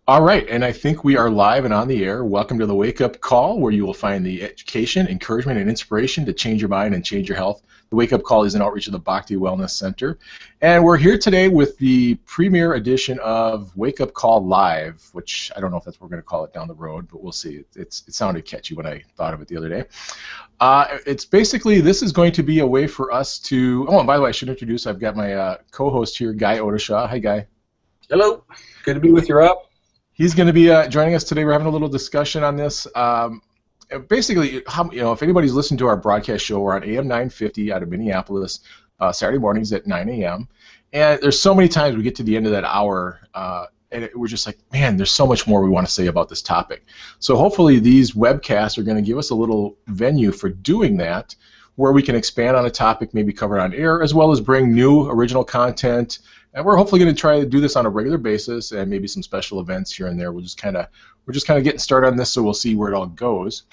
All right, and I think we are live and on the air. Welcome to the Wake Up Call, where you will find the education, encouragement, and inspiration to change your mind and change your health. The Wake Up Call is an outreach of the Bhakti Wellness Center. And we're here today with the premiere edition of Wake Up Call Live, which I don't know if that's what we're going to call it down the road, but we'll see. It sounded catchy when I thought of it the other day. It's basically, this is going to be a way for us to, oh, and by the way, I should introduce, I've got my co-host here, Guy Odishaw. Hi, Guy. Hello. Good to be with you, Rob. He's going to be joining us today. We're having a little discussion on this. Basically, if anybody's listened to our broadcast show, we're on AM 950 out of Minneapolis, Saturday mornings at 9 a.m. And there's so many times we get to the end of that hour, and we're just like, man, there's so much more we want to say about this topic. So hopefully these webcasts are going to give us a little venue for doing that, where we can expand on a topic maybe covered on air, as well as bring new original content. And we're hopefully going to try to do this on a regular basis, and maybe some special events here and there. We're just kind of getting started on this, so we'll see where it all goes.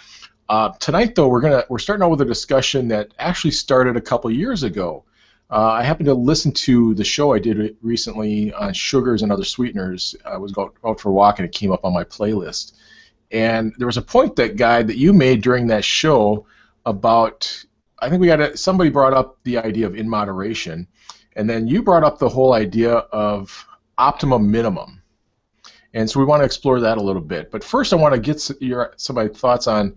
Tonight, though, we're starting out with a discussion that actually started a couple years ago. I happened to listen to the show I did recently on sugars and other sweeteners. I was out for a walk, and it came up on my playlist. And there was a point that you made during that show about, I think somebody brought up the idea of in moderation. And then you brought up the whole idea of optimum minimum. And so we want to explore that a little bit. But first I want to get some of my thoughts on,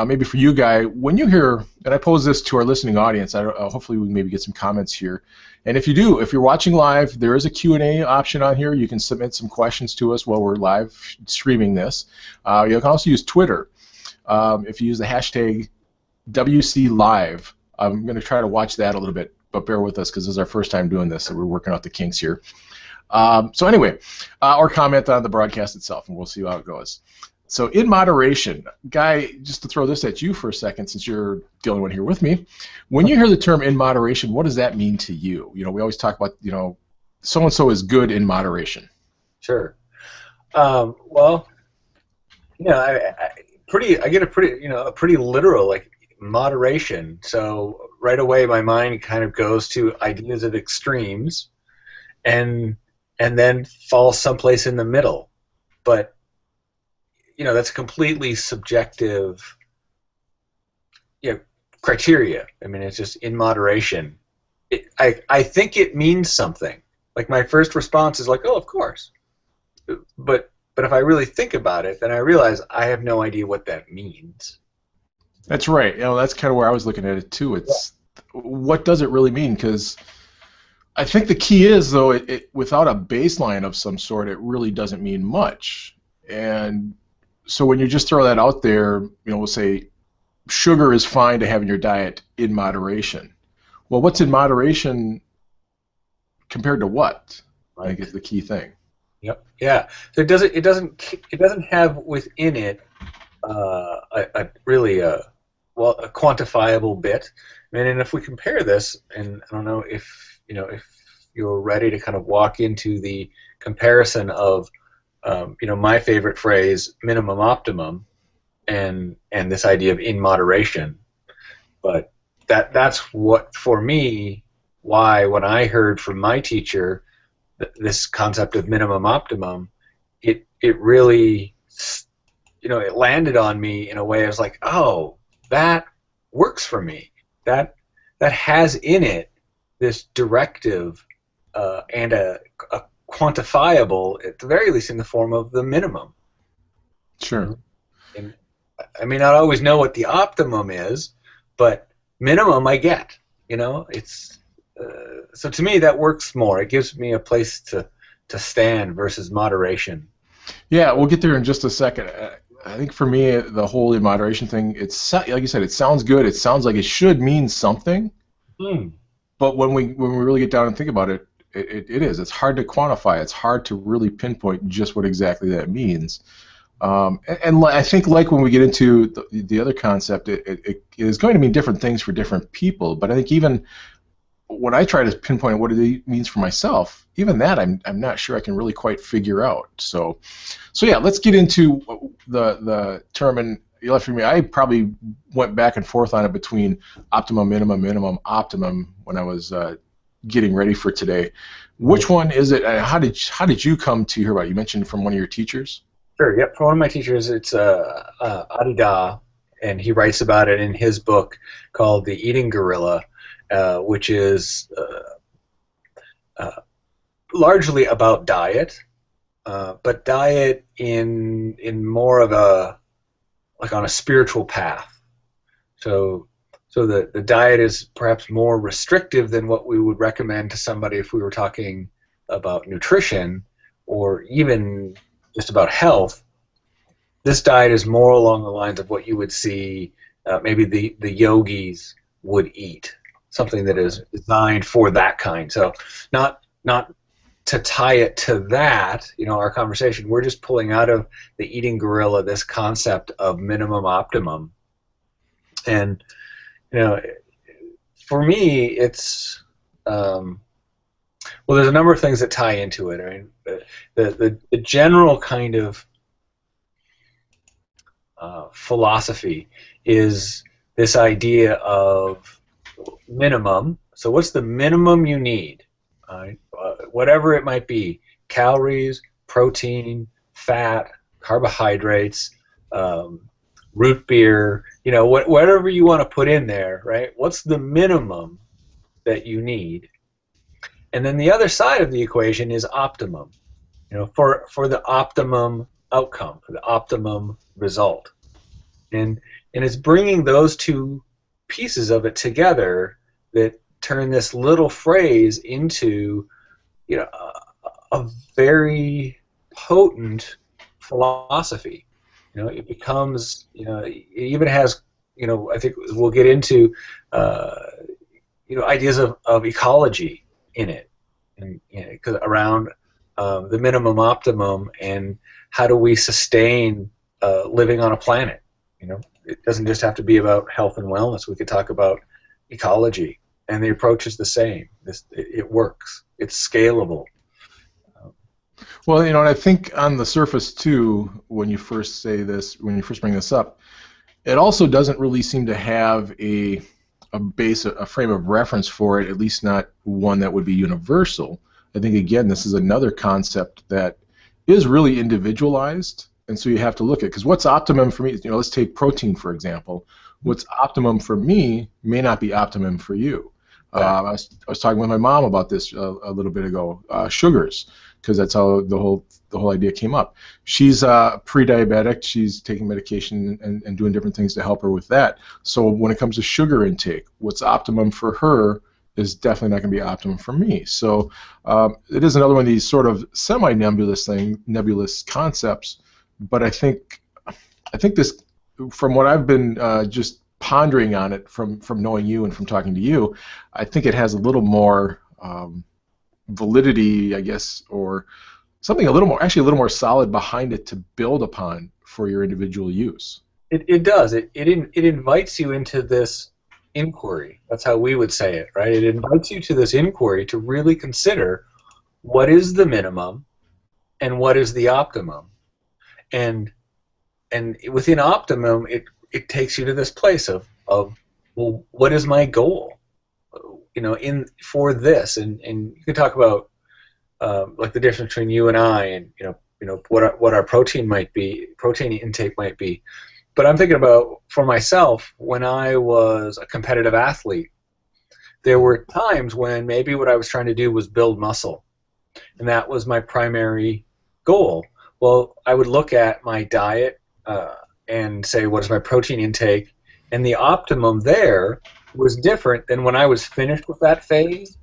maybe for you, Guy, when you hear, and I pose this to our listening audience, hopefully we can maybe get some comments here. And if you're watching live, there is a Q&A option on here. You can submit some questions to us while we're live streaming this. You can also use Twitter. If you use the hashtag WCLive, I'm going to try to watch that a little bit. But bear with us because this is our first time doing this, so we're working out the kinks here. So anyway, or comment on the broadcast itself, and we'll see how it goes. So in moderation, Guy, just to throw this at you for a second, since you're the only one here with me, when you hear the term in moderation, what does that mean to you? We always talk about, so-and-so is good in moderation. Sure. Well, I get a pretty literal, like, moderation. So right away my mind kind of goes to ideas of extremes and then falls someplace in the middle. But that's a completely subjective criteria. I mean, it's just in moderation. I think it means something. Like, my first response is like, oh, of course. But if I really think about it, then I realize I have no idea what that means. That's right. That's kind of where I was looking at it too. What does it really mean? Because I think the key is, though, it without a baseline of some sort, it really doesn't mean much. And so when you just throw that out there, we'll say sugar is fine to have in your diet in moderation. Well, what's in moderation compared to what? Right. I think is the key thing. Yep. Yeah. So it doesn't have within it a quantifiable bit. And if we compare this, and I don't know if you're ready to kind of walk into the comparison of my favorite phrase, minimum optimum, and this idea of in moderation. But that's what, for me, why when I heard from my teacher this concept of minimum optimum, it really it landed on me in a way I was like, oh, that works for me. That has in it this directive and a quantifiable, at the very least, in the form of the minimum. Sure. And I may not always know what the optimum is, but minimum I get. It's so to me that works more. It gives me a place to stand versus moderation. Yeah, we'll get there in just a second. I think for me, the whole in moderation thing, it's like you said, it sounds good. It sounds like it should mean something. But when we really get down and think about it, it is. It's hard to quantify. It's hard to really pinpoint just what exactly that means. And I think, like when we get into the other concept, it is going to mean different things for different people. But I think even when I try to pinpoint what it means for myself, even that I'm not sure I can really quite figure out. So yeah, let's get into the term. And you left for me. I probably went back and forth on it between optimum, minimum, optimum when I was getting ready for today. Which one is it, and how did you come to hear about it? You mentioned from one of your teachers? Sure. Yep. For one of my teachers, it's Adida, and he writes about it in his book called The Eating Gorilla, which is largely about diet, but diet in more of a, like, on a spiritual path. So the diet is perhaps more restrictive than what we would recommend to somebody if we were talking about nutrition or even just about health. This diet is more along the lines of what you would see maybe the yogis would eat, something that is designed for that kind. So not to tie it to that, our conversation, we're just pulling out of the Eating Gorilla this concept of minimum optimum. And, for me, it's, well, there's a number of things that tie into it. I mean, the general kind of philosophy is this idea of minimum. So what's the minimum you need? Whatever it might be, calories, protein, fat, carbohydrates, root beer, whatever you want to put in there, right? What's the minimum that you need? And then the other side of the equation is optimum, for the optimum outcome, for the optimum result. And it's bringing those two pieces of it together that turn this little phrase into, a very potent philosophy. It becomes, it even has, I think we'll get into, ideas of ecology in it, and around the minimum optimum and how do we sustain living on a planet. It doesn't just have to be about health and wellness. We could talk about ecology, and the approach is the same. It works. It's scalable. Well, and I think on the surface too, when you first bring this up, it also doesn't really seem to have a frame of reference for it, at least not one that would be universal. I think, again, this is another concept that is really individualized, and so you have to look at, because what's optimum for me, let's take protein, for example. What's optimum for me may not be optimum for you. I was talking with my mom about this a little bit ago, sugars, because that's how the whole idea came up. She's pre-diabetic. She's taking medication and doing different things to help her with that. So when it comes to sugar intake, what's optimum for her is definitely not going to be optimum for me. So it is another one of these sort of nebulous concepts. But I think this, from what I've been just pondering on it from knowing you and from talking to you, I think it has a little more validity, I guess, or something a little more solid behind it to build upon for your individual use. It does. It invites you into this inquiry. That's how we would say it, right? It invites you to this inquiry to really consider what is the minimum and what is the optimum. And within optimum, it takes you to this place of well, what is my goal? For this, and you can talk about like the difference between you and I, and what our protein intake might be. But I'm thinking about, for myself, when I was a competitive athlete, there were times when maybe what I was trying to do was build muscle, and that was my primary goal. Well, I would look at my diet and say, what is my protein intake? And the optimum there was different than when I was finished with that phase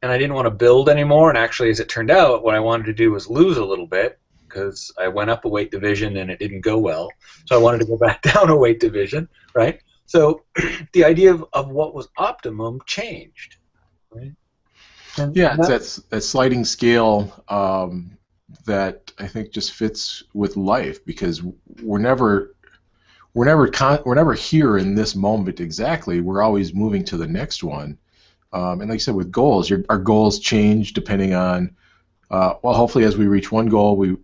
and I didn't want to build anymore. And actually, as it turned out, what I wanted to do was lose a little bit, because I went up a weight division and it didn't go well. So I wanted to go back down a weight division, right? So the idea of what was optimum changed, right? It's that sliding scale that I think just fits with life, because we're never here in this moment exactly. We're always moving to the next one. And like you said, with goals, our goals change depending on, hopefully as we reach one goal, we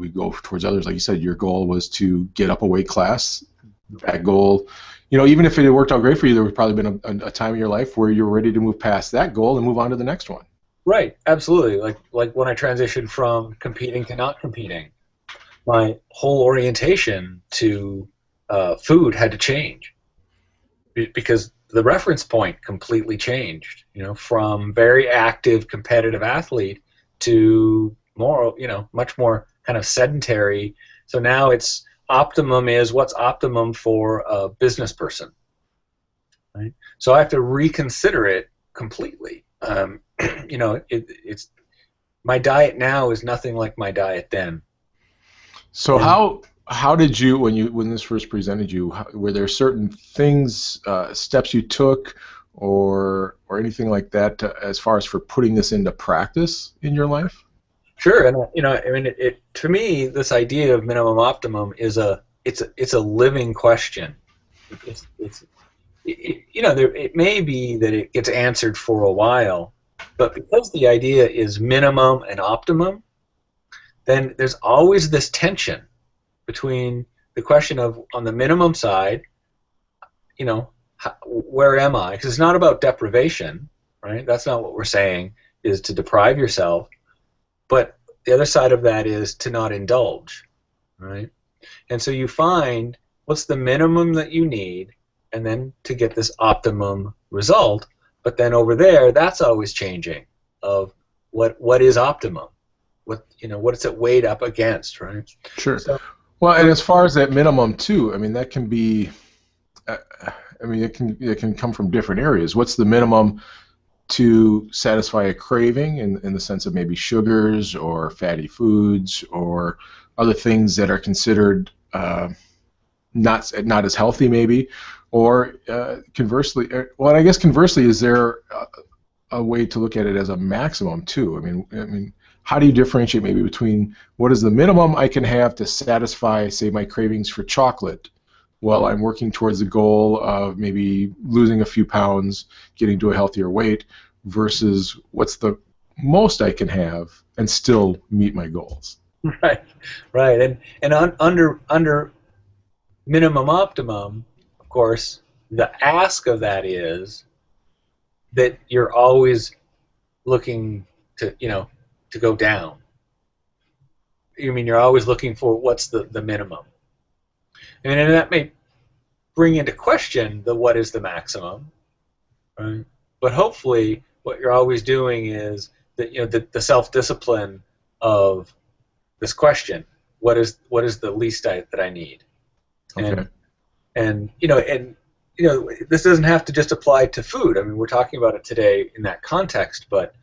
go towards others. Like you said, your goal was to get up a weight class. That goal, even if it had worked out great for you, there would probably been a time in your life where you were ready to move past that goal and move on to the next one. Right, absolutely. Like when I transitioned from competing to not competing, my whole orientation to food had to change because the reference point completely changed. From very active competitive athlete to more, much more kind of sedentary. So now it's optimum is what's optimum for a business person, right? So I have to reconsider it completely. It's my diet now is nothing like my diet then. So And how did you when this first presented you? Were there certain things, steps you took, or anything like that, as far as for putting this into practice in your life? sure, and I mean, it to me, this idea of minimum optimum is it's a living question. It's it may be that it gets answered for a while, but because the idea is minimum and optimum, then there's always this tension between the question of, on the minimum side, where am I? Because it's not about deprivation, right? That's not what we're saying, is to deprive yourself. But the other side of that is to not indulge, right? And so you find what's the minimum that you need, and then to get this optimum result. But then over there, that's always changing. Of what is optimum? What is it weighed up against, right? Sure. So, Well, and as far as that minimum too, I mean that can be, it can come from different areas. What's the minimum to satisfy a craving in the sense of maybe sugars or fatty foods or other things that are considered not as healthy maybe, or conversely, well, I guess conversely, is there a way to look at it as a maximum too? I mean, how do you differentiate maybe between what is the minimum I can have to satisfy, say, my cravings for chocolate, while I'm working towards the goal of maybe losing a few pounds, getting to a healthier weight, versus what's the most I can have and still meet my goals? right, and under minimum optimum, of course, the ask of that is that you're always looking to go down. You mean you're always looking for what's the minimum, and that may bring into question the what is the maximum, right? But hopefully, what you're always doing is that the self-discipline of this question: what is the least that I need? Okay. And this doesn't have to just apply to food. I mean, we're talking about it today in that context, but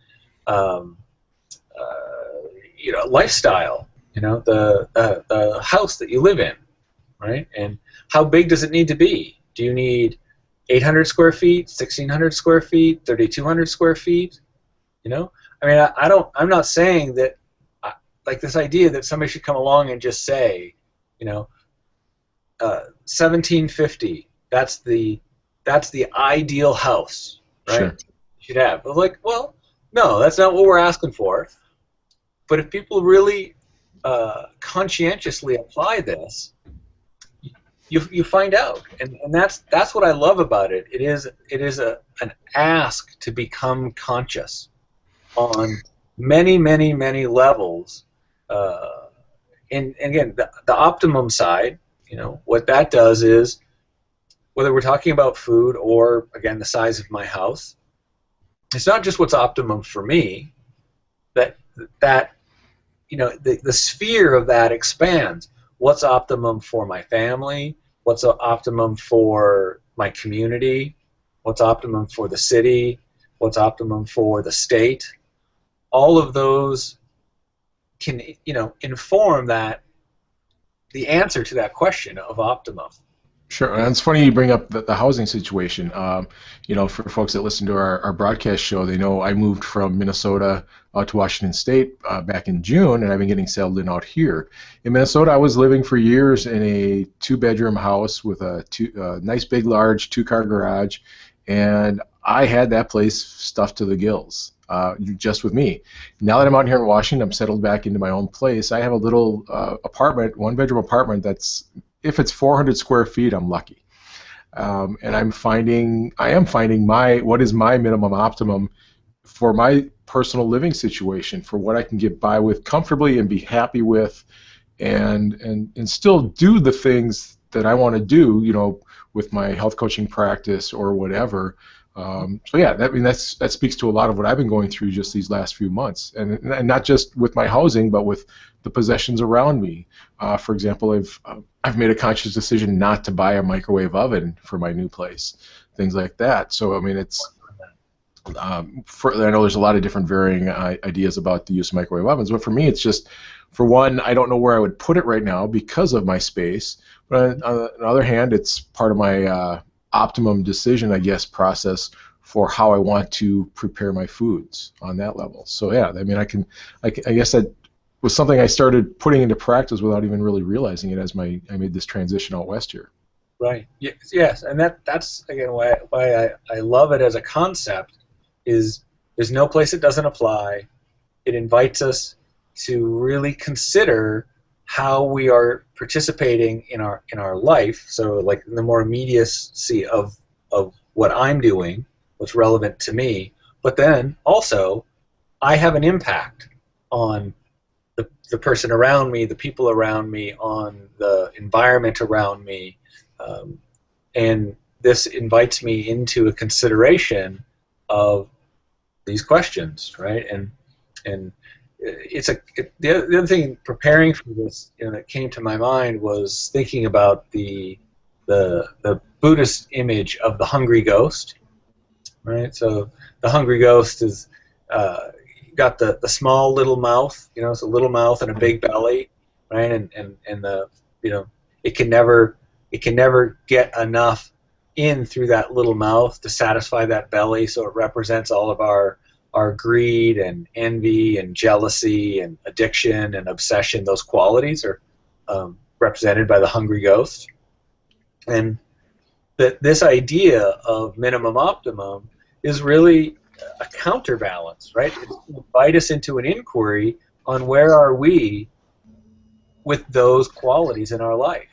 lifestyle. The house that you live in, right? And how big does it need to be? Do you need 800 square feet, 1,600 square feet, 3,200 square feet? I mean, I'm not saying that, like this idea that somebody should come along and just say, 1750. That's the ideal house, right? Sure. You should have. But well, no, that's not what we're asking for. But if people really conscientiously apply this, you find out, and that's what I love about it. It is an ask to become conscious on many, many, many levels. And again, the optimum side, what that does is, whether we're talking about food or, again, the size of my house, it's not just what's optimum for me. The sphere of that expands. What's optimum for my family? What's optimum for my community? What's optimum for the city? What's optimum for the state? All of those can, inform the answer to that question of optimum. Sure, and it's funny you bring up the housing situation. For folks that listen to our broadcast show, they know I moved from Minnesota out to Washington State back in June, and I've been getting settled in out here. In Minnesota, I was living for years in a two-bedroom house with a nice, big, large two-car garage, and I had that place stuffed to the gills, just with me. Now that I'm out here in Washington, I'm settled back into my own place. I have a little apartment, one-bedroom apartment that's, if it's 400 square feet, I'm lucky. and I am finding what is my minimum optimum for my personal living situation, for what I can get by with comfortably and be happy with, and still do the things that I want to do, with my health coaching practice or whatever. So yeah, that speaks to a lot of what I've been going through just these last few months, and not just with my housing, but with the possessions around me. For example, I've made a conscious decision not to buy a microwave oven for my new place, things like that. So I mean, I know there's a lot of different varying ideas about the use of microwave ovens, but for me, it's just, for one, I don't know where I would put it right now because of my space. But on the other hand, it's part of my optimum decision, I guess, process for how I want to prepare my foods on that level. So yeah, I mean, I guess that was something I started putting into practice without even really realizing it as I made this transition out west here. Right. Yes, and that's again why I love it as a concept. Is there's no place it doesn't apply. It invites us to really consider how we are participating in our life. So like in the more immediacy of what I'm doing, what's relevant to me, but then also I have an impact on the person around me, the people around me, on the environment around me, and this invites me into a consideration of these questions, right? And the other thing preparing for this, that came to my mind was thinking about the Buddhist image of the hungry ghost, right? So the hungry ghost is got the small little mouth, it's a little mouth and a big belly, right? And the it can never get enough in through that little mouth to satisfy that belly, so it represents all of our greed and envy and jealousy and addiction and obsession. Those qualities are represented by the hungry ghost. And this idea of minimum optimum is really a counterbalance, right? It's to invite us into an inquiry on where are we with those qualities in our life.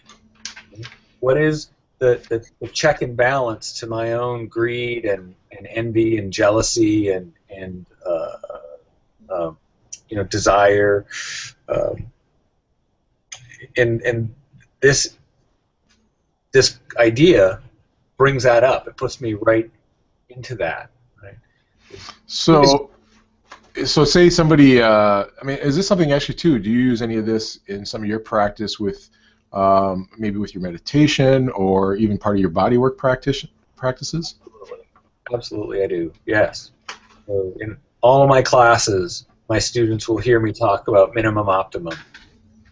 What is the check and balance to my own greed and envy and jealousy and desire, and this idea brings that up. It puts me right into that. Right. So say somebody, I mean, is this something actually too? Do you use any of this in some of your practice with maybe with your meditation or even part of your bodywork practices? Absolutely, I do. Yes. So in all of my classes, my students will hear me talk about minimum optimum.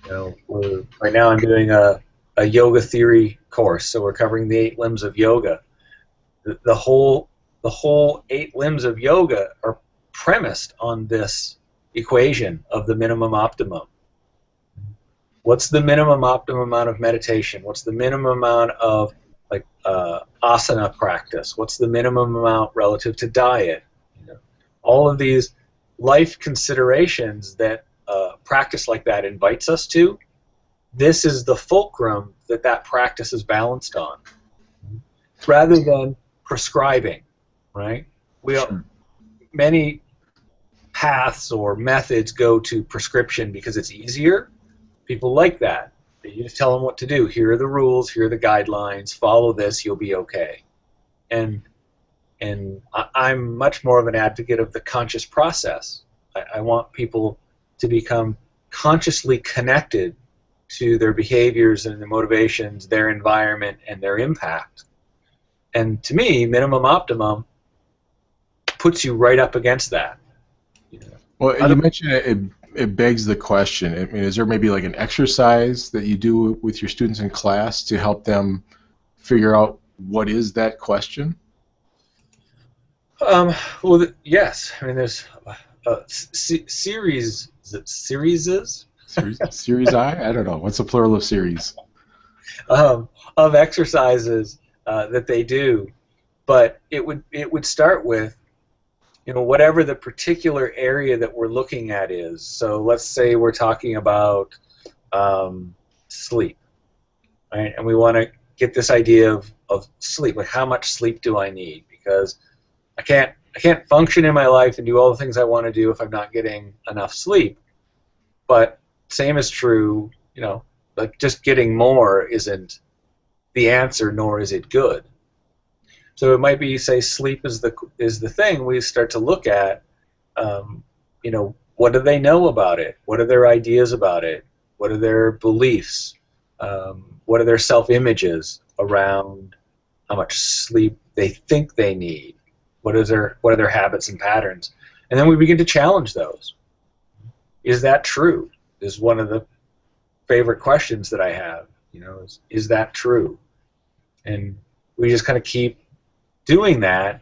Right now I'm doing a yoga theory course, so we're covering the 8 limbs of yoga. The whole 8 limbs of yoga are premised on this equation of the minimum optimum. What's the minimum optimum amount of meditation? What's the minimum amount of asana practice? What's the minimum amount relative to diet? All of these life considerations that practice like that invites us to. This is the fulcrum that practice is balanced on, rather than prescribing. Right? Many paths or methods go to prescription because it's easier. People like that. You just tell them what to do. Here are the rules. Here are the guidelines. Follow this. You'll be okay. And I'm much more of an advocate of the conscious process. I want people to become consciously connected to their behaviors and their motivations, their environment, and their impact. And to me, minimum optimum puts you right up against that. Well, you mentioned it begs the question. I mean, is there maybe like an exercise that you do with your students in class to help them figure out what is that question? Well, yes. I mean, there's series. Is it series? Series I? I don't know. What's the plural of series? Of exercises that they do, but it would start with whatever the particular area that we're looking at is. So let's say we're talking about sleep, right? And we want to get this idea of of sleep. Like, how much sleep do I need? Because I can't function in my life and do all the things I want to do if I'm not getting enough sleep. But same is true, like just getting more isn't the answer, nor is it good. So it might be, say, sleep is the thing. We start to look at, what do they know about it? What are their ideas about it? What are their beliefs? What are their self-images around how much sleep they think they need? What are their habits and patterns? And then we begin to challenge those. Is that true? Is one of the favorite questions that I have. Is that true? And we just kind of keep doing that.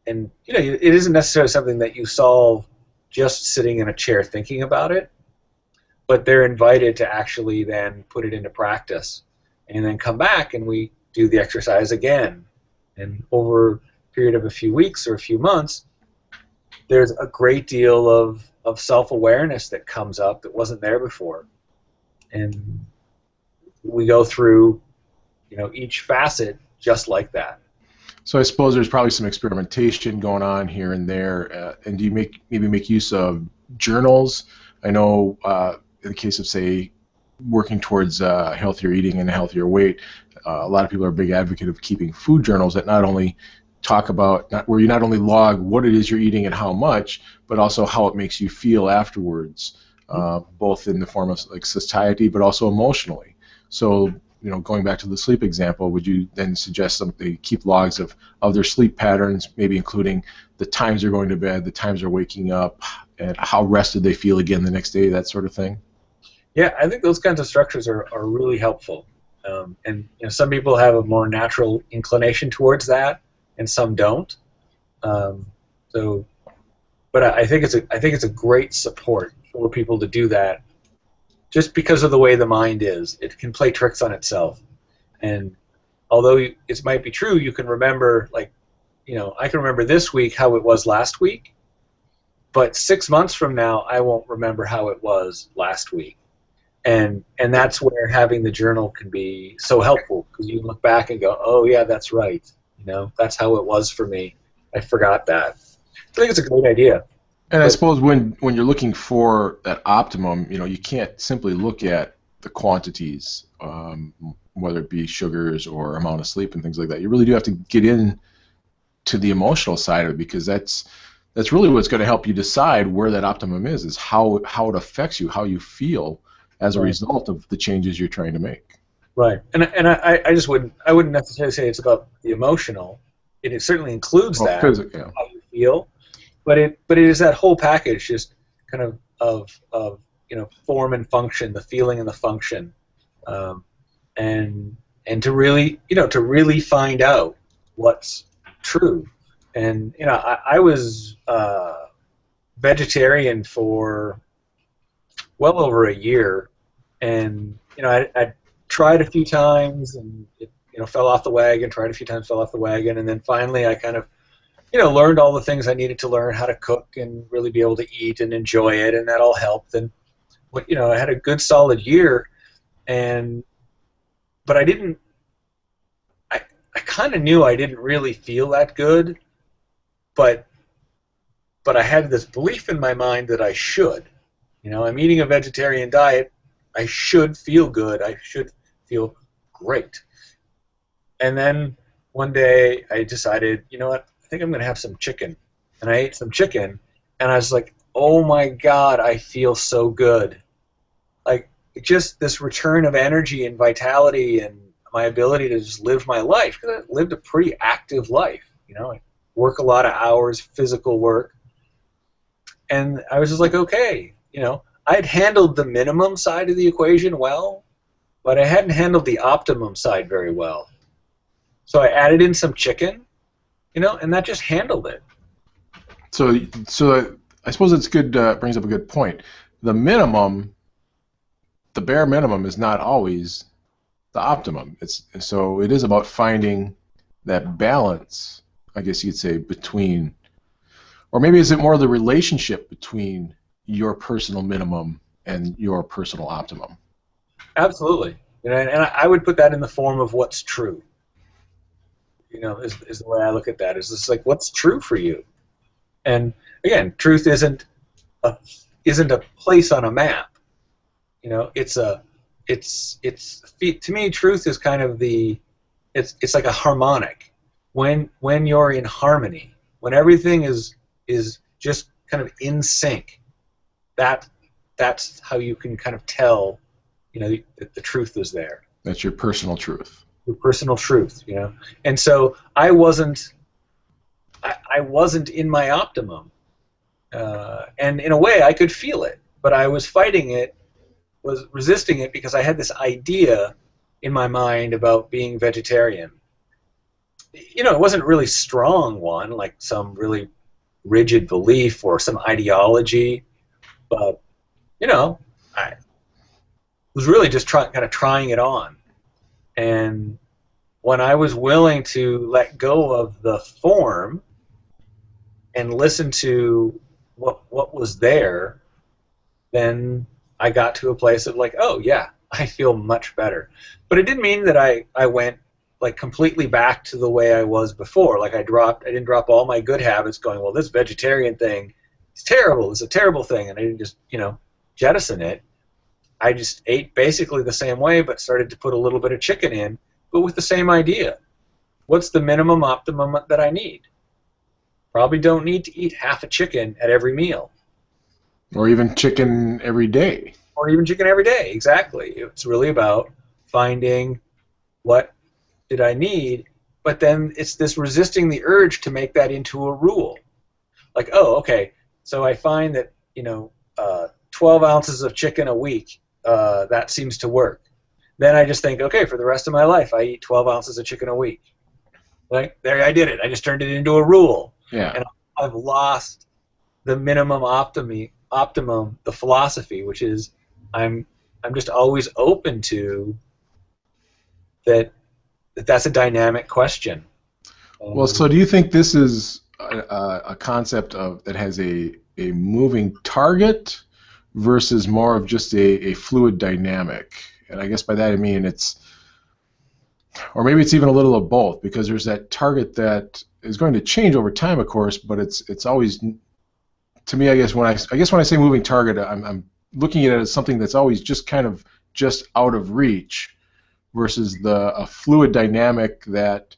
And it isn't necessarily something that you solve just sitting in a chair thinking about it, but they're invited to actually then put it into practice and then come back and we do the exercise again. And over a period of a few weeks or a few months, there's a great deal of self-awareness that comes up that wasn't there before. And we go through, each facet just like that. So I suppose there's probably some experimentation going on here and there. And do you maybe make use of journals? I know in the case of, say, working towards healthier eating and a healthier weight, a lot of people are a big advocate of keeping food journals that not only talk about, where you not only log what it is you're eating and how much, but also how it makes you feel afterwards, both in the form of like satiety, but also emotionally. So, going back to the sleep example, would you then suggest they keep logs of their sleep patterns, maybe including the times they're going to bed, the times they're waking up, and how rested they feel again the next day, that sort of thing? Yeah, I think those kinds of structures are really helpful. And some people have a more natural inclination towards that, and some don't. But I think it's a great support for people to do that, just because of the way the mind is. It can play tricks on itself, and although it might be true, you can remember, I can remember this week how it was last week, but 6 months from now I won't remember how it was last week. And that's where having the journal can be so helpful, because you look back and go, oh yeah, that's right. That's how it was for me. I forgot that. I think it's a great idea. And I suppose when you're looking for that optimum, you can't simply look at the quantities, whether it be sugars or amount of sleep and things like that. You really do have to get in to the emotional side of it, because that's really what's going to help you decide where that optimum is how it affects you, how you feel as a result of the changes you're trying to make. Right, and I wouldn't necessarily say it's about the emotional. It certainly includes that, yeah. How you feel, but it is that whole package, just kind of form and function, the feeling and the function, and to really find out what's true. And I was vegetarian for well over a year, and I tried a few times and it fell off the wagon. Tried a few times, fell off the wagon, and then finally I kind of learned all the things I needed to learn, how to cook and really be able to eat and enjoy it, and that all helped. And I had a good solid year, but I didn't. I kind of knew I didn't really feel that good, but I had this belief in my mind that I should. I'm eating a vegetarian diet. I should feel good. I should feel great. And then one day I decided, I think I'm going to have some chicken. And I ate some chicken, and I was like, oh my God, I feel so good. Like, just this return of energy and vitality and my ability to just live my life. Because I lived a pretty active life. I work a lot of hours, physical work. And I was just like, okay, I'd handled the minimum side of the equation well, but I hadn't handled the optimum side very well. So I added in some chicken, and that just handled it. So I suppose it's good. Brings up a good point. The bare minimum, is not always the optimum. So it is about finding that balance, I guess you could say, between, or maybe is it more the relationship between your personal minimum and your personal optimum? Absolutely. And I would put that in the form of what's true. is the way I look at that. Is it's like, what's true for you? And again, truth a isn't a place on a map. To me, truth is kind of it's like a harmonic. When you're in harmony, when everything is just kind of in sync, that's how you can kind of tell, that the truth is there. That's your personal truth. Your personal truth, And so I wasn't in my optimum, and in a way I could feel it, but I was fighting it, was resisting it because I had this idea in my mind about being vegetarian. It wasn't a really strong one, like some really rigid belief or some ideology, but I was really just kind of trying it on. And when I was willing to let go of the form and listen to what was there, then I got to a place of like, oh yeah, I feel much better. But it didn't mean that I went like completely back to the way I was before. Like I didn't drop all my good habits going, well, this vegetarian thing is terrible, it's a terrible thing, and I didn't just, jettison it. I just ate basically the same way, but started to put a little bit of chicken in, but with the same idea. What's the minimum optimum that I need? Probably don't need to eat half a chicken at every meal. Or even chicken every day. Or even chicken every day, exactly. It's really about finding what did I need, but then it's this resisting the urge to make that into a rule. Like, oh, okay, so I find that, 12 ounces of chicken a week, that seems to work. Then I just think, okay, for the rest of my life, I eat 12 ounces of chicken a week. Like, there, I did it. I just turned it into a rule. Yeah. And I've lost the minimum optimum, the philosophy, which is I'm just always open to that's a dynamic question. Well, so do you think this is a concept that has a moving target versus more of just a fluid dynamic? And I guess by that I mean or maybe it's even a little of both, because there's that target that is going to change over time, of course, but it's always, to me, I guess when I say moving target, I'm looking at it as something that's always just kind of just out of reach, versus a fluid dynamic that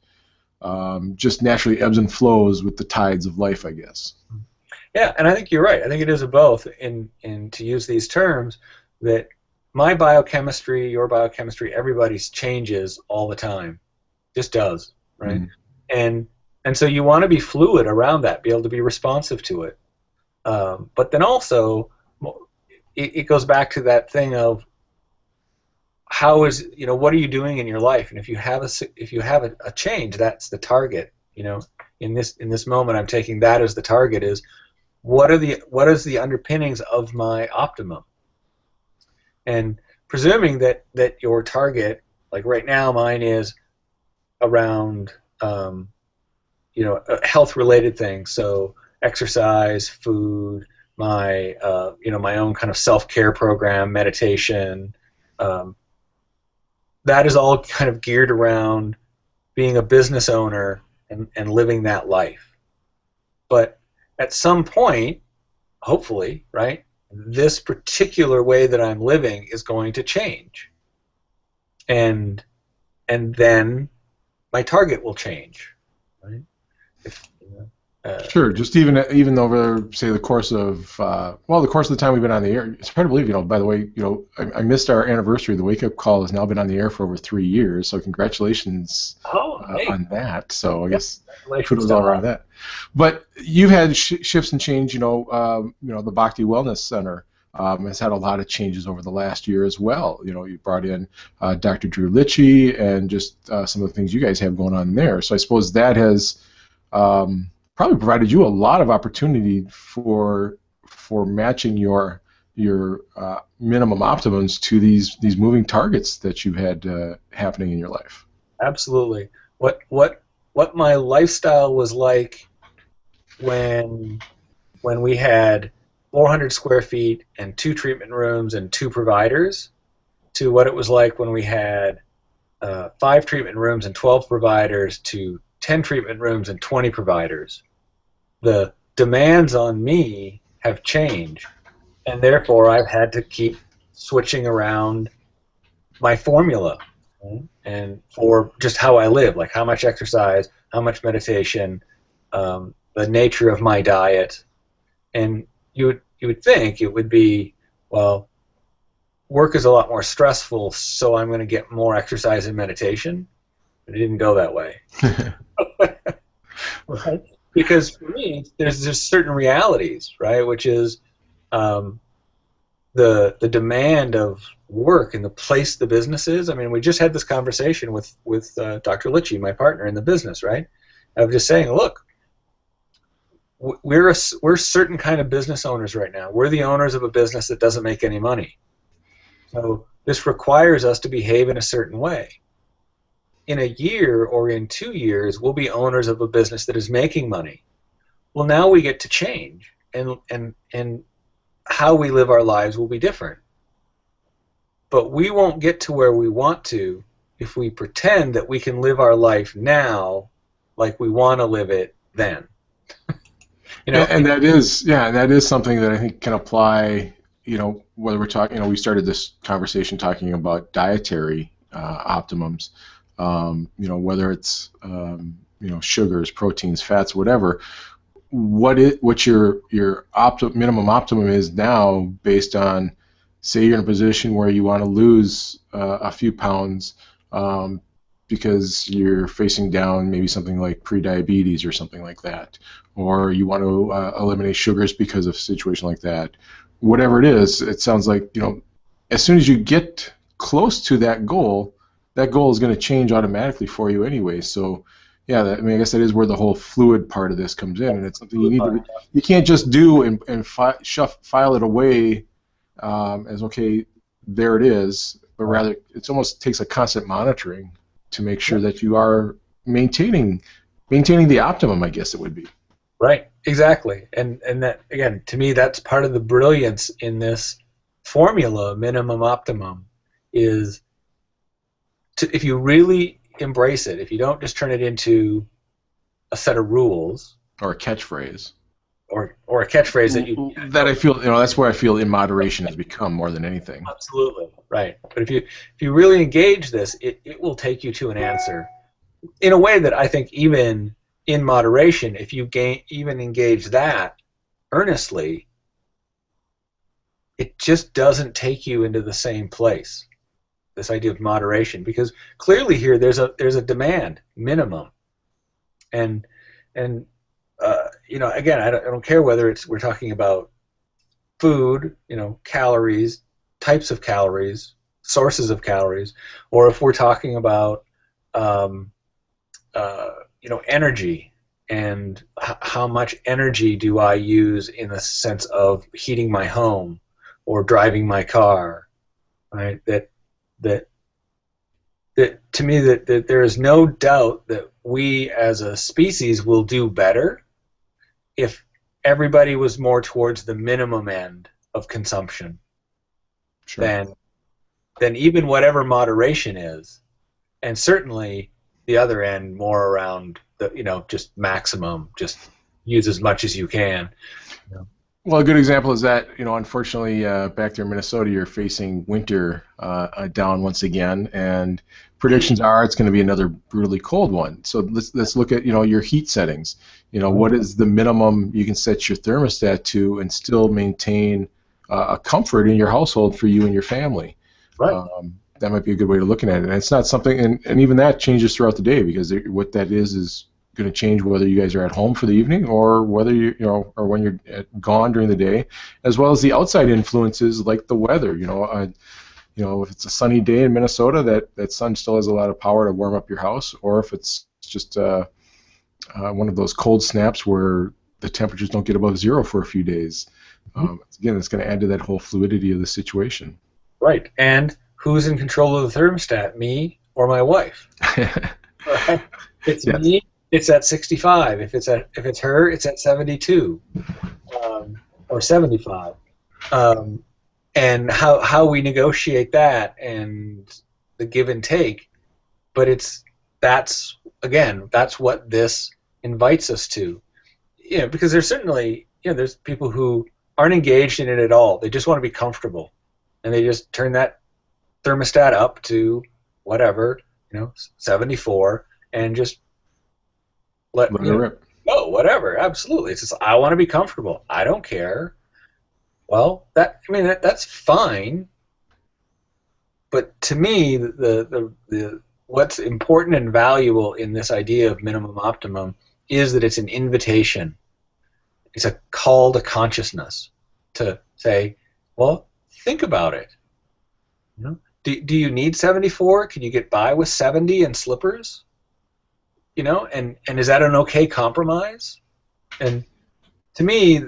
just naturally ebbs and flows with the tides of life, I guess. Yeah, and I think you're right. I think it is a both. In to use these terms, that my biochemistry, your biochemistry, everybody's changes all the time. Just does, right? Mm. And so you want to be fluid around that, be able to be responsive to it. But then also, it goes back to that thing of what are you doing in your life? And if you have a change, that's the target. In this moment, I'm taking that as the target. Is what is the underpinnings of my optimum? And presuming that your target, like right now, mine is around health-related things. So exercise, food, my my own kind of self-care program, meditation. That is all kind of geared around being a business owner and living that life. But at some point, hopefully, right, this particular way that I'm living is going to change. And then my target will change, right? Sure. Just even over, say, the course of the time we've been on the air. It's hard to believe, by the way, I missed our anniversary. The Wake Up Call has now been on the air for over 3 years. So congratulations on that. So I guess kudos all around that. But you've had shifts and change. The Bhakti Wellness Center has had a lot of changes over the last year as well. You brought in Dr. Drew Litchie and just some of the things you guys have going on there. So I suppose that has probably provided you a lot of opportunity for matching your minimum optimums to these moving targets that you've had happening in your life. Absolutely. What my lifestyle was like when we had 400 square feet and 2 treatment rooms and 2 providers, to what it was like when we had 5 treatment rooms and 12 providers, to 10 treatment rooms and 20 providers. The demands on me have changed, and therefore I've had to keep switching around my formula, and for just how I live, like how much exercise, how much meditation, the nature of my diet. And you would think it would be, well, work is a lot more stressful, so I'm going to get more exercise and meditation. But it didn't go that way. Right? Because for me, there's just certain realities, right? Which is the demand of work and the place the business is. I mean, we just had this conversation with Dr. Litchi, my partner in the business, right? Of just saying, look, we're certain kind of business owners right now. We're the owners of a business that doesn't make any money. So this requires us to behave in a certain way. In a year or in 2 years, we'll be owners of a business that is making money. Well, now we get to change, and how we live our lives will be different. But we won't get to where we want to if we pretend that we can live our life now like we want to live it then. You know, and that is something that I think can apply. You know, whether we're talking, you know, we started this conversation talking about dietary optimums. You know, whether it's you know, sugars, proteins, fats, whatever. What your minimum optimum is now, based on, say you're in a position where you want to lose a few pounds because you're facing down maybe something like pre-diabetes or something like that, or you want to eliminate sugars because of a situation like that. Whatever it is, it sounds like, you know, as soon as you get close to that goal is going to change automatically for you anyway. So, yeah, I mean, I guess that is where the whole fluid part of this comes in, and it's something you need to. You can't just do and file it away as, okay, there it is, but rather it almost takes a constant monitoring to make sure that you are maintaining the optimum, I guess it would be. Right, exactly, and that, again, to me, that's part of the brilliance in this formula, minimum optimum, is if you really embrace it, if you don't just turn it into a set of rules or a catchphrase, or a catchphrase that I feel, you know, that's where I feel in moderation has become more than anything. Absolutely, right. But if you really engage this, it will take you to an answer in a way that I think, even in moderation, if you even engage that earnestly, it just doesn't take you into the same place. This idea of moderation, because clearly here there's a demand minimum, and you know, again, I don't care whether we're talking about food, you know, calories, types of calories, sources of calories, or if we're talking about you know, energy, and how much energy do I use in the sense of heating my home or driving my car, right? That to me, that there is no doubt that we as a species will do better if everybody was more towards the minimum end of consumption. Sure. than even whatever moderation is, and certainly the other end more around the, you know, just maximum, just use as much as you can. You know? Well, a good example is that, you know, unfortunately, back there in Minnesota, you're facing winter down once again, and predictions are it's going to be another brutally cold one. So let's look at, you know, your heat settings. You know, what is the minimum you can set your thermostat to and still maintain a comfort in your household for you and your family? Right. That might be a good way to look at it. And it's not something, and even that changes throughout the day, because what that is going to change whether you guys are at home for the evening or whether you know, or when you're gone during the day, as well as the outside influences like the weather. You know, if it's a sunny day in Minnesota, that sun still has a lot of power to warm up your house, or if it's just one of those cold snaps where the temperatures don't get above zero for a few days. Again, it's going to add to that whole fluidity of the situation. Right. And who's in control of the thermostat, me or my wife? Right? It's me. It's at 65. If it's her, it's at 72 or 75. And how we negotiate that and the give and take, but it's that's what this invites us to. Because there's certainly, there's people who aren't engaged in it at all. They just want to be comfortable, and they just turn that thermostat up to whatever, 74, and just let it rip. Oh, whatever. Absolutely. It's just, I want to be comfortable. I don't care. Well, that's fine. But to me, the what's important and valuable in this idea of minimum optimum is that it's an invitation. It's a call to consciousness to say, well, think about it. Do you need 74? Can you get by with 70 and slippers? And is that an okay compromise? And to me,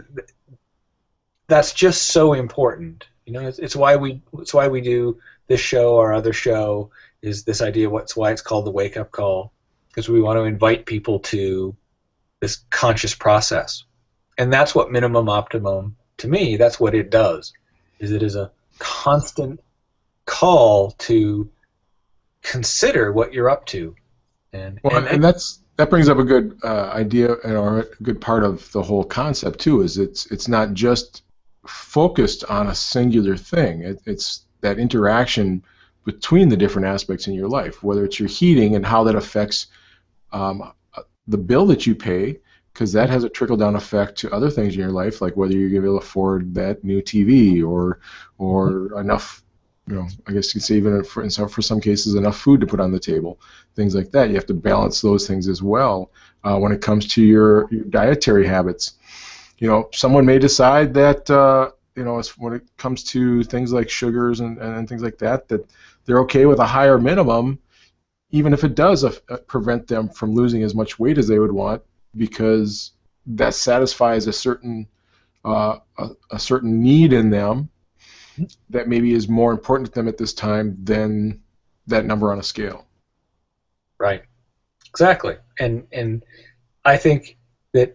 that's just so important. It's why we do this show. Our other show is this idea. What's why it's called the Wake Up Call, because we want to invite people to this conscious process. And that's what minimum optimum, to me, that's what it does. Is it is a constant call to consider what you're up to. And that brings up a good idea, or a good part of the whole concept too. Is it's not just focused on a singular thing. It's that interaction between the different aspects in your life, whether it's your heating and how that affects the bill that you pay, because that has a trickle-down effect to other things in your life, like whether you're going to be able to afford that new TV or enough. I guess you could say even for some cases enough food to put on the table, things like that. You have to balance those things as well when it comes to your dietary habits. Someone may decide that when it comes to things like sugars and things like that, that they're okay with a higher minimum, even if it does prevent them from losing as much weight as they would want, because that satisfies a certain need in them that maybe is more important to them at this time than that number on a scale. Right. Exactly. And I think that's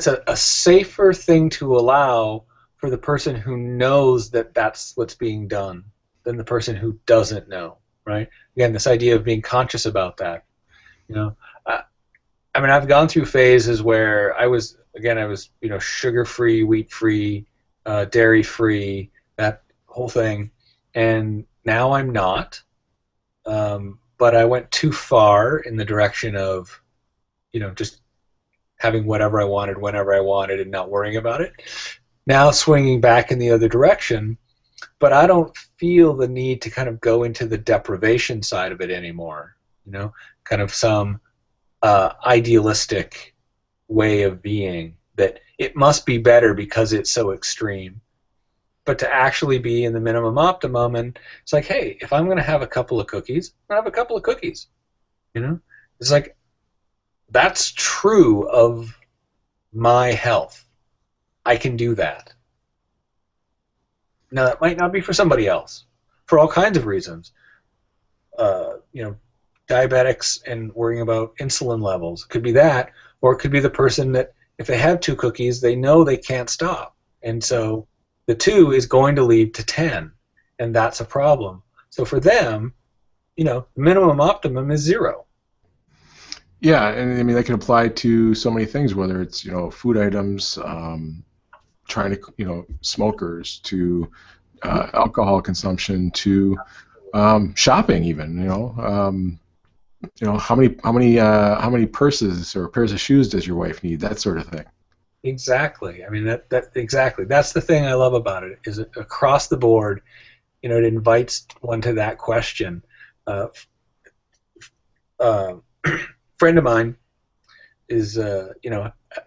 a safer thing to allow for the person who knows that that's what's being done than the person who doesn't know. Right. Again, this idea of being conscious about that. I've gone through phases where I was sugar-free, wheat-free, dairy-free, that whole thing, and now I'm not. But I went too far in the direction of, just having whatever I wanted, whenever I wanted, and not worrying about it. Now swinging back in the other direction, but I don't feel the need to kind of go into the deprivation side of it anymore. Kind of some idealistic way of being that it must be better because it's so extreme. But to actually be in the minimum optimum, and it's like, hey, if I'm going to have a couple of cookies, I'll have a couple of cookies. It's like, that's true of my health. I can do that. Now, that might not be for somebody else, for all kinds of reasons. Diabetics and worrying about insulin levels. It could be that, or it could be the person that if they have 2 cookies, they know they can't stop. And so the 2 is going to lead to 10, and that's a problem. So for them, minimum optimum is 0. Yeah, and that can apply to so many things, whether it's food items, trying to smokers, to alcohol consumption, to shopping even. How many purses or pairs of shoes does your wife need? That sort of thing. Exactly. Exactly. That's the thing I love about it. Is it across the board, it invites one to that question. Friend of mine is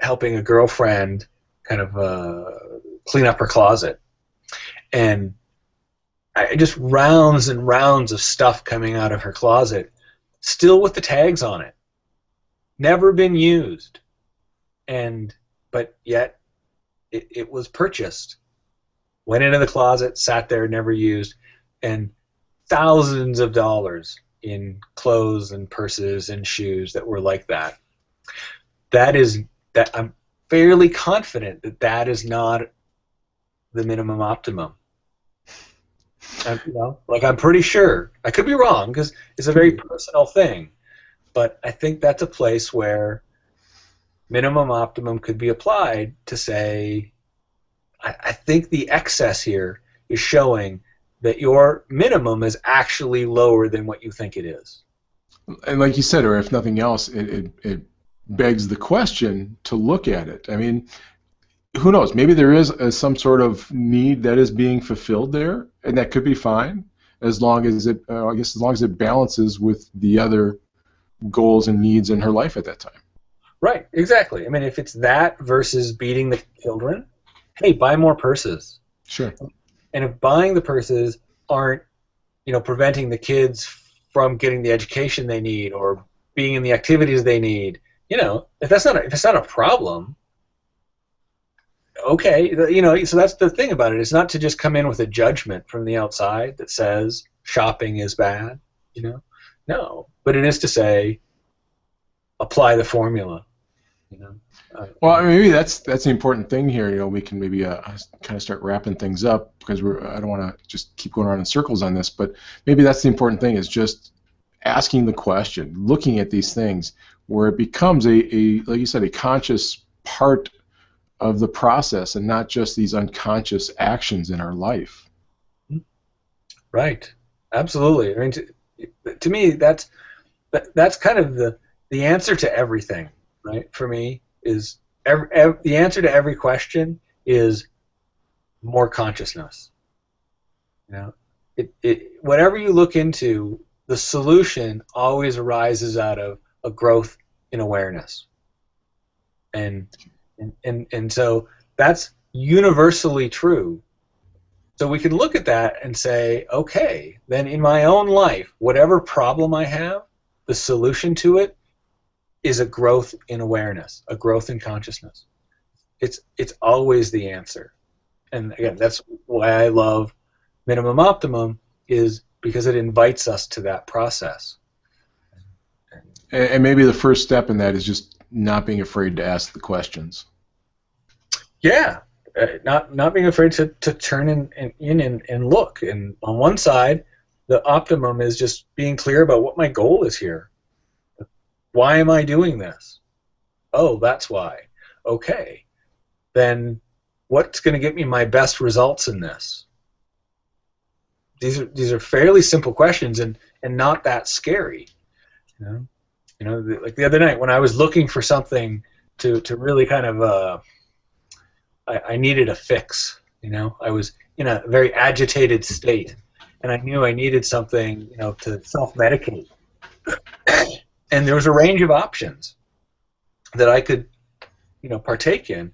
helping a girlfriend kind of clean up her closet, and just rounds and rounds of stuff coming out of her closet, still with the tags on it, never been used, but yet it was purchased, went into the closet, sat there, never used, and thousands of dollars in clothes and purses and shoes that were like that. That I'm fairly confident that is not the minimum optimum. Like I'm pretty sure. I could be wrong because it's a very personal thing, but I think that's a place where minimum optimum could be applied to say, I think the excess here is showing that your minimum is actually lower than what you think it is. And like you said, or if nothing else, it begs the question to look at it. I mean, who knows? Maybe there is some sort of need that is being fulfilled there, and that could be fine as long as it, I guess, as long as it balances with the other goals and needs in her life at that time. Right, exactly. I mean, if it's that versus beating the children, hey, buy more purses. Sure. And if buying the purses aren't, preventing the kids from getting the education they need or being in the activities they need, if that's not a problem, okay, so that's the thing about it. It's not to just come in with a judgment from the outside that says shopping is bad, No, but it is to say apply the formula, Well, I mean, maybe that's the important thing here. We can maybe kind of start wrapping things up because I don't want to just keep going around in circles on this, but maybe that's the important thing is just asking the question, looking at these things where it becomes a like you said, a conscious part of the process and not just these unconscious actions in our life. Right. Absolutely. I mean, to me, that's kind of the answer to everything, right? For me, is the answer to every question is more consciousness. Whatever you look into, the solution always arises out of a growth in awareness, and so that's universally true. So we can look at that and say, okay, then in my own life, whatever problem I have, the solution to it is a growth in awareness, a growth in consciousness. It's always the answer. And again, that's why I love minimum optimum, is because it invites us to that process. And maybe the first step in that is just not being afraid to ask the questions. Yeah, not being afraid to turn in and look. And on one side, the optimum is just being clear about what my goal is here. Why am I doing this? Oh, that's why. Okay. Then what's going to get me my best results in this? These are fairly simple questions and not that scary. Like the other night when I was looking for something to really kind of I needed a fix. I was in a very agitated state, and I knew I needed something, to self-medicate. And there was a range of options that I could, partake in.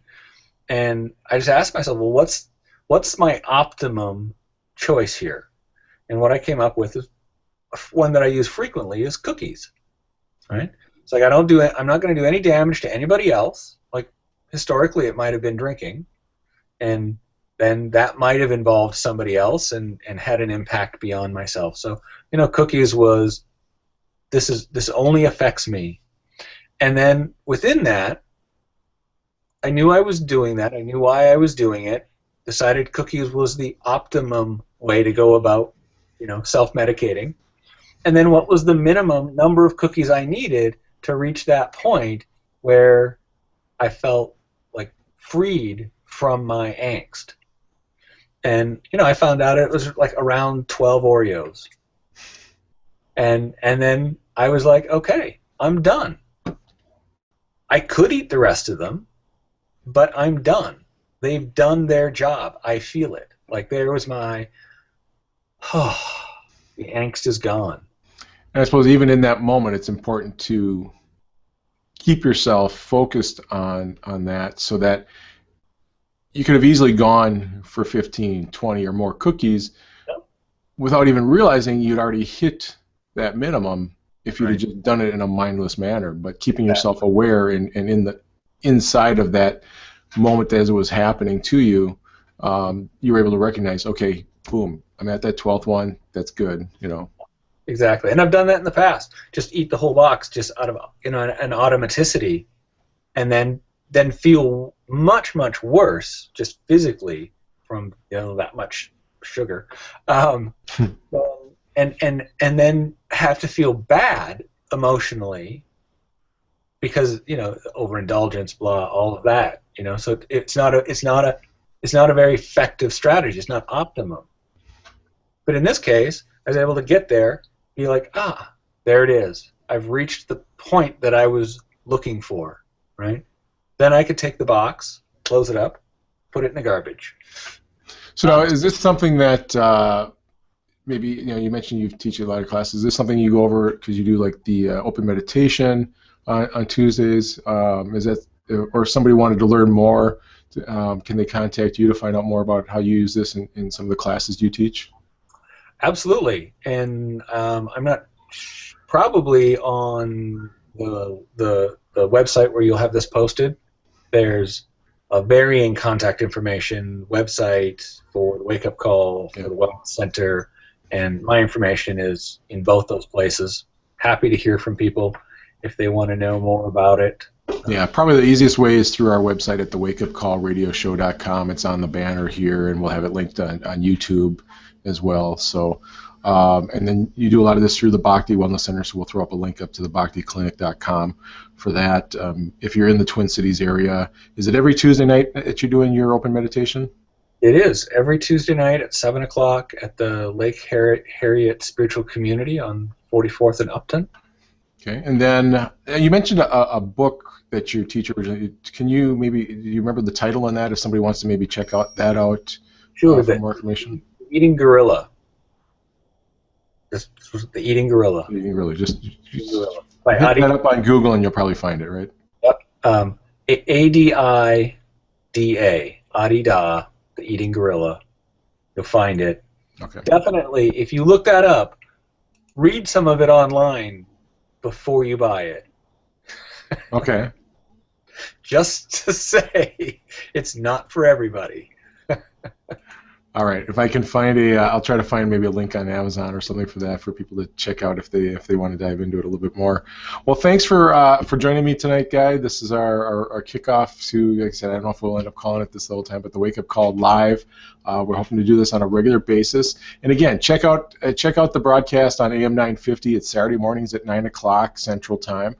And I just asked myself, well, what's my optimum choice here? And what I came up with is one that I use frequently is cookies. Right? It's like I'm not going to do any damage to anybody else. Like historically, it might have been drinking, and then that might have involved somebody else and had an impact beyond myself. So cookies was this only affects me. And then within that, I knew I was doing that. I knew why I was doing it. Decided cookies was the optimum way to go about, self-medicating. And then what was the minimum number of cookies I needed to reach that point where I felt like freed from my angst. And I found out it was like around 12 Oreos. And then I was like, okay, I'm done. I could eat the rest of them, but I'm done. They've done their job. I feel it. Like there was my, the angst is gone. And I suppose even in that moment, it's important to keep yourself focused on that so that you could have easily gone for 15, 20 or more cookies without even realizing you'd already hit that minimum if you'd have just done it in a mindless manner. But keeping yourself aware and in the inside of that moment as it was happening to you, you were able to recognize, okay, boom, I'm at that 12th one. That's good, Exactly, and I've done that in the past. Just eat the whole box, just out of an automaticity, and then feel much worse, just physically, from that much sugar, um, and then have to feel bad emotionally because overindulgence, blah, all of that. So it's not a very effective strategy. It's not optimum. But in this case, I was able to get there, be like, there it is. I've reached the point that I was looking for, right? Then I could take the box, close it up, put it in the garbage. So now, is this something that maybe you mentioned you teach a lot of classes? Is this something you go over because you do like the open meditation on Tuesdays? Is that, or if somebody wanted to learn more, can they contact you to find out more about how you use this in some of the classes you teach? Absolutely, and I'm not probably on the website where you'll have this posted. There's a varying contact information website for the Wake Up Call, for the Wellness Center, and my information is in both those places. Happy to hear from people if they want to know more about it. Yeah, probably the easiest way is through our website at thewakeupcallradioshow.com. It's on the banner here, and we'll have it linked on YouTube as well. So, and then you do a lot of this through the Bhakti Wellness Center, so we'll throw up a link up to the bhakticlinic.com for that. If you're in the Twin Cities area, is it every Tuesday night that you're doing your open meditation? It is every Tuesday night at 7 o'clock at the Lake Harriet Spiritual Community on 44th and Upton. Okay, and then you mentioned a book that you teach originally. Can you do you remember the title on that if somebody wants to maybe check that out? Sure. For more information. Eating Gorilla. This was the Eating Gorilla. Eating Gorilla. Just Gorilla. hit that up on Google and you'll probably find it, right? Yep. ADIDA. Adida, the Eating Gorilla. You'll find it. Okay. Definitely, if you look that up, read some of it online before you buy it. Okay. Just to say, it's not for everybody. All right. If I can find I'll try to find maybe a link on Amazon or something for that for people to check out if they want to dive into it a little bit more. Well, thanks for joining me tonight, Guy. This is our kickoff to, like I said, I don't know if we'll end up calling it this the whole time, but the Wake Up Call Live. We're hoping to do this on a regular basis. And again, check out the broadcast on AM 950. It's Saturday mornings at 9 o'clock Central Time.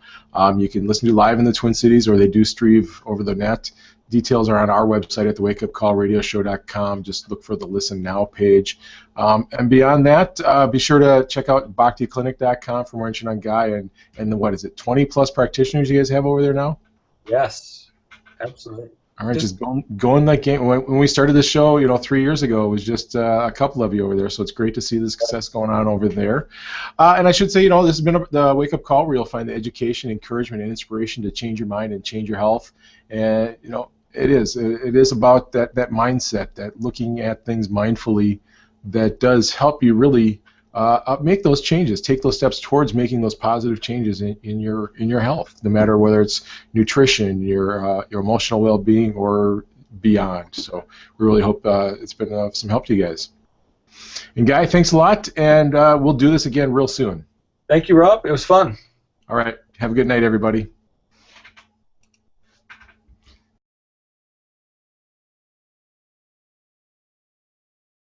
You can listen to live in the Twin Cities, or they do stream over the net. Details are on our website at thewakeupcallradioshow.com. Just look for the Listen Now page. And beyond that, be sure to check out bhakticlinic.com for more information on Guy and what is it, 20-plus practitioners you guys have over there now? Yes, absolutely. All right, just going that game. When we started this show, 3 years ago, it was just a couple of you over there, so it's great to see the success going on over there. And I should say, this has been the Wake Up Call where you'll find the education, encouragement, and inspiration to change your mind and change your health. And, it is about that mindset, that looking at things mindfully that does help you really make those changes, take those steps towards making those positive changes in your health, no matter whether it's nutrition, your emotional well-being, or beyond. So we really hope it's been of some help to you guys. And Guy, thanks a lot, and we'll do this again real soon. Thank you, Rob. It was fun. All right. Have a good night, everybody.